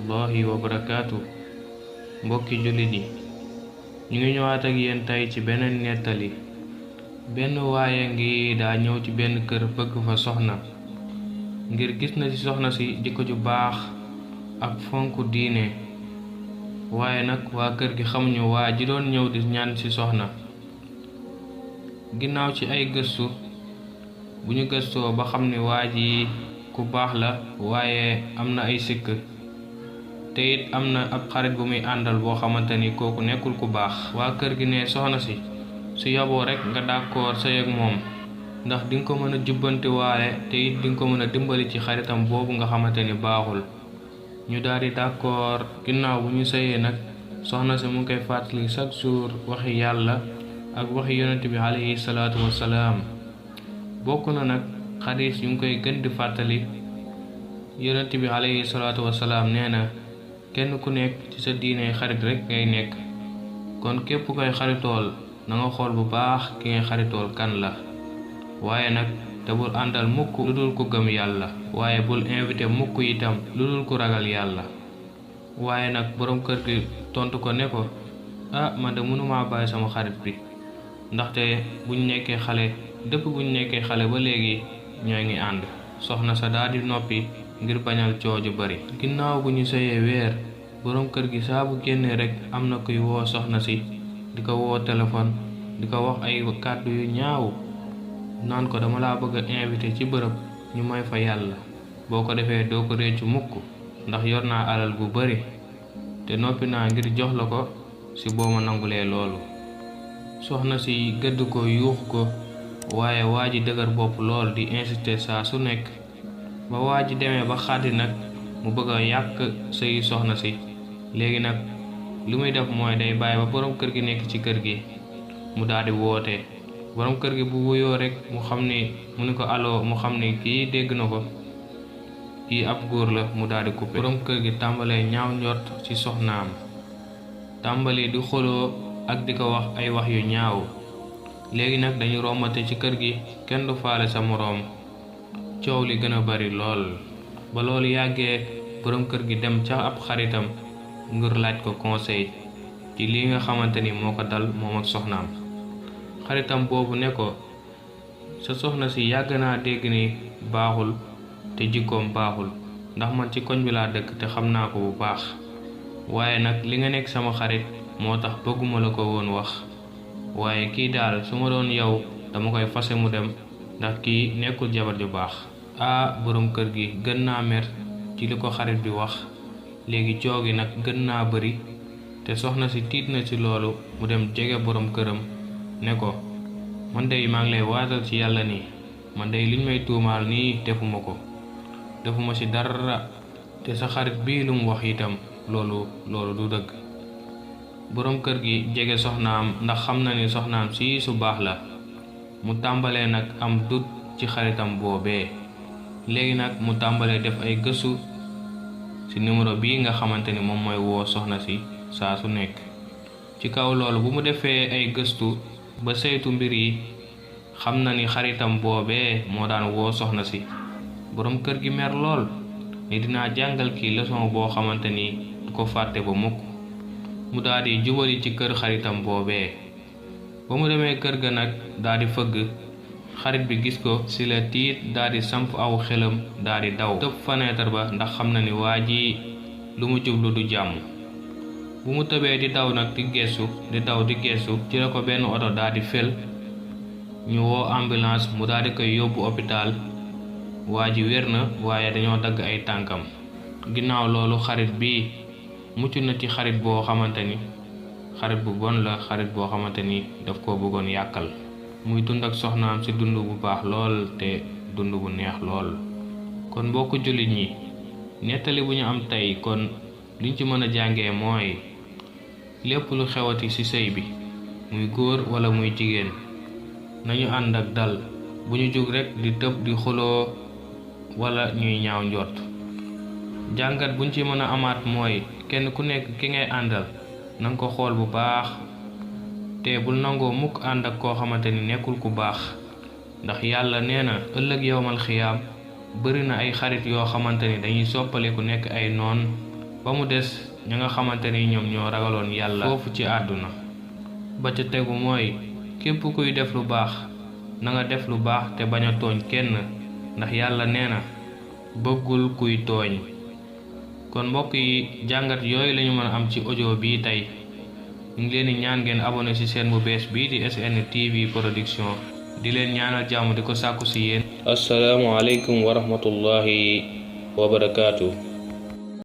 rahmatullahi wa barakaatu. Mbokki jullit yi ñu ngi ñëwaat ak yéen tey ci beneen nettali. benn waaye ngi daa ñëw ci benn kër bëgg fa soxna ngir gis na ci soxna si jikko ju baax ak fonku diine, waaye nag waa kër gi xamuñu waa ji doon ñëw di ñaan ci soxna. ginnaaw ci ay gëstu bu ñu gëstoo ba xam ni waa ji ku baax la, waaye am na ay sikk te it am na ab xarit bu muy àndal boo xamante ni kooku nekkul ku baax. waa kër gi ne soxna si su yaboo rek nga d'accord sëy ak moom, ndax di nga ko mën a jubbanti waale te it di nga ko mën a dimbali ci xaritam boobu nga xamante ni baaxul. ñu daal di d'accord. ginnaaw bu ñu sëyee nag soxna si mu ngi koy fàttali chaque jour waxi yàlla ak waxi yonent bi alayhi salaatu wassalaam. bokk na nag xadiis yu ngi koy gën di fàttali. yonent bi alayhi salaatu wassalaam nee na kenn ku nekk ci sa diine xarit rek ngay nekk, kon képp koy xaritool na nga xool bu baax ki ngay xaritool kan la. waaye nag te bul àndal mukk lu dul ku gëm yàlla, waaye bul invité mukk itam lu dul ku ragal yàlla. waaye nag boroom kër gi tontu ko ne ko, man de mënumaa bàyyi sama xarit bi, ndaxte buñ nekkee xale ba léegi ñoo ngi ànd. soxna sa daal di noppi ngir bañal coow ju bari. ginnaaw bu ñu sëyee weer, boroom kër gi saa bu génnee rek am na kuy woo soxna si, di ko woo téléphone, di ko wax ay kàddu yu ñaaw, naan ko dama laa bëgg a invité ci bërëb ñu may fa yàlla, boo ko defee doo ko réccu mukk, ndax yor naa alal gu bari te noppi naa ngir jox la ko si boo ma nangulee loolu. soxna si gëdd ko yuux ko, waaye waa ji dëgër bopp lool di insister saa su nekk, ba waa ji demee ba xaddi nag mu bëgg a yàq sëyi soxna si. léegi nag li muy def mooy day bàyyi ba boroom kër gi nekk ci kër gi mu daal di woote. boroom kër gi bu wuyoo rek mu ni ko allo, mu xam ni kii dégg na ko, kii ab góor la, mu daal di coupé. boroom kër gi tàmbalee ñaaw njort ci soxnaam, tàmbali di xoloo ak di ko wax ay wax yu ñaaw. léegi nag dañu rombante ci kër gi, kenn du faale sa moroom. coow li gën a bari lool. ba loolu yàggee, boroom kër gi dem ca ab xaritam ngir laaj ko conseil ci li nga xamante ni moo ko dal moom ak soxnaam. xaritam boobu ne ko, sa soxna si yàgg naa dégg ni baaxul te jikkoom baaxul, ndax man ci koñ bi laa dëkk te xam naa ko bu baax, waaye nag li nga nekk sama xarit moo tax bëgguma la ko woon wax, waaye kii daal su ma doon yow dama koy fase mu dem, ndax kii nekkul jabar ju baax. boroom kër gi gën naa mer ci li ko xarit bi wax. léegi coow gi nag gën naa bari te soxna si tiit na ci loolu. mu dem jege boroom këram ne ko, man dey maa ngi lay waatal ci yàlla nii, man dey liñ may tuumaal nii defuma ci dara, te sa xarit bii lu mu wax itam loolu du dëgg. boroom kër gi jege soxnaam ndax xam na ni soxnaam si su baax la. mu tàmbalee nag am dut ci xaritam boobee. léegi nag mu tàmbalee def ay gëstu ci numéro bii nga xamante ni moom mooy woo soxna si saa su nekk. ci kaw loolu bu mu defee ay gëstu ba saytu mbir yi, xam na ni xaritam boobee moo daan woo soxna si. boroom kër gi mer lool ni dinaa jàngal kii leçon boo xamante ni du ko fàtte ba mukk. mu daal di jubali ci kër xaritam boobee. ba mu demee kër ga nag daal di fëgg. xarit bi gis ko ci la tiit, daal di samp aw xelam, daal di daw tëb fenêtre ba, ndax xam na ni waa ji lu mu jublu du jàmm. bu mu tëbee di daw nag di gestu ci la ko benn oto daal di fel. ñu woo ambulance, mu daal di koy yóbbu hôpital. waa ji wér na, waaye dañoo dagg ay tànkam. ginnaaw loolu xarit bi mucc na ci xarit boo xamante ni xarit bu bon la, xarit boo xamante ni daf ko bëggoon yàqal. muy dund ak soxnaam ci dund bu baax lool te dund bu neex lool. kon mbokk jullit ñi, nettali bu ñu am tey kon liñ ci mën a jàngee mooy lépp lu xewati ci sëy bi, muy góor wala muy jigéen, nañu ànd ak dal, bu ñu jóg rekk di tëb di xuloo wala ñuy ñaaw njort. jàngat buñ ci mën a amaat mooy kenn ku nekk ki ngay àndal nanga ko xool bu baax, te bul nangoo mukk ànd ak koo xamante ni nekkul ku baax, ndax yàlla nee na ëllëg yowmal xiyaam bëri na ay xarit yoo xamante ni dañuy soppaliku nekk ay noon ba mu des ña nga xamante ni ñoom ñoo ragaloon yàlla foofu ci àdduna. ba ca tegu mooy képp kuy def lu baax na nga def lu baax te bañ a tooñ kenn ndax yàlla nee na bëggul kuy tooñ. kon mbokk yi jàngat yooyu lañu mën a am ci audio bii tey. ñu ngi leen di ñaan ngeen abonné ci chaîne bu bees bii di SN TV Production di leen ñaanal jàmm di ko sàkku ci yéen. assalaamu aleykum wa rahmatullahi wa barakaatu.